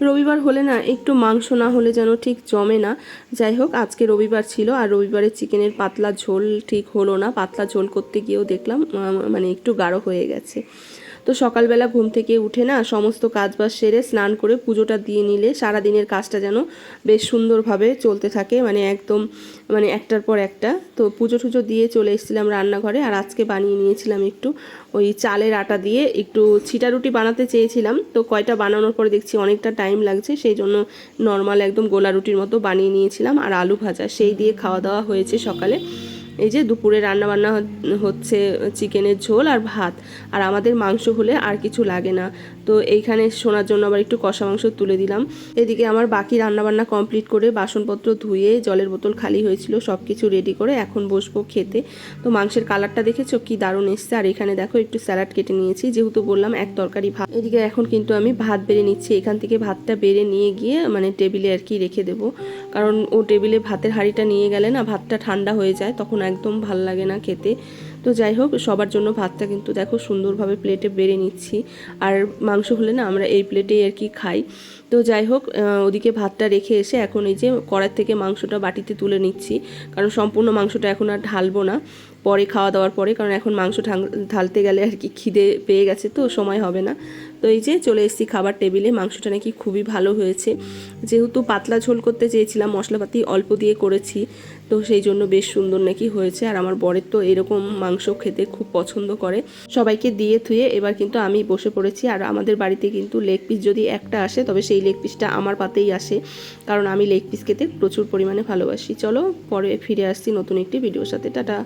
রবিবার হলে না একটু মাংস না হলে যেন ঠিক জমে না। যাই হোক, আজকে রবিবার ছিল আর রবিবারের চিকেনের পাতলা ঝোল ঠিক হলো না। পাতলা ঝোল করতে গিয়েও দেখলাম মানে একটু গাঢ় হয়ে গেছে। তো সকালবেলা ঘুম থেকে উঠে না সমস্ত কাজবাজ সেরে স্নান করে পুজোটা দিয়ে নিলে সারাদিনের কাজটা যেন বেশ সুন্দরভাবে চলতে থাকে, মানে একদম মানে একটার পর একটা। তো পুজো টুজো দিয়ে চলে এসেছিলাম রান্নাঘরে। আর আজকে বানিয়ে নিয়েছিলাম একটু ওই চালের আটা দিয়ে একটু ছিটা রুটি বানাতে চেয়েছিলাম। তো কয়টা বানানোর পরে দেখছি অনেকটা টাইম লাগছে, সেই জন্য নর্মাল একদম গোলা রুটির মতো বানিয়ে নিয়েছিলাম। আর আলু ভাজা সেই দিয়ে খাওয়া দাওয়া হয়েছে সকালে। এই যে দুপুরে রান্নাবান্না হচ্ছে চিকেনের ঝোল আর ভাত। আর আমাদের মাংস হলে আর কিছু লাগে না। তো এইখানে শোনার জন্য আবার একটু কষা মাংস তুলে দিলাম। এদিকে আমার বাকি রান্নাবান্না কমপ্লিট করে বাসনপত্র ধুয়ে জলের বোতল খালি হয়েছিল, সব কিছু রেডি করে এখন বসবো খেতে। তো মাংসের কালারটা দেখেছো কি দারুণ এসছে। আর এখানে দেখো একটু স্যালাড কেটে নিয়েছি, যেহেতু বললাম এক তরকারি ভাত। এদিকে এখন কিন্তু আমি ভাত বেড়ে নিচ্ছি। এখান থেকে ভাতটা বেড়ে নিয়ে গিয়ে মানে টেবিলে আর কি রেখে দেবো, কারণ ও টেবিলে ভাতের হাঁড়িটা নিয়ে গেলে না ভাতটা ঠান্ডা হয়ে যায়, তখন একদম ভাল লাগে না খেতে। তো যাই হোক, সবার জন্য ভাতটা কিন্তু দেখো সুন্দরভাবে প্লেটে বেড়ে নিচ্ছি। আর মাংস হলে না আমরা এই প্লেটেই আর কি খাই। তো যাই হোক, ওদিকে ভাতটা রেখে এসে এখন এই যে কড়াই থেকে মাংসটা বাটিতে তুলে নিচ্ছি, কারণ সম্পূর্ণ মাংসটা এখন আর ঢালবো না, পরে খাওয়া দাওয়ার পরে, কারণ এখন মাংস ঢালতে গেলে আর কি খিদে পেয়ে গেছে, তো সময় হবে না। তো এই যে চলে এসেছি খাবার টেবিলে। মাংসটা নাকি খুবই ভালো হয়েছে, যেহেতু পাতলা ঝোল করতে চেয়েছিলাম, মশলাপাতি অল্প দিয়ে করেছি, তো সেই জন্য বেশ সুন্দর নাকি হয়েছে। আর আমার বরের তো এরকম মাংস খেতে খুব পছন্দ করে। সবাইকে দিয়ে থুয়ে এবার কিন্তু আমি বসে পড়েছি। আর আমাদের বাড়িতে কিন্তু লেগ পিস যদি একটা আসে, তবে সেই লেগ পিসটা আমার পাতেই আসে, কারণ আমি লেগ পিস খেতে প্রচুর পরিমাণে ভালোবাসি। চলো পরে ফিরে আসছি নতুন একটি ভিডিওর সাথে। টাটা।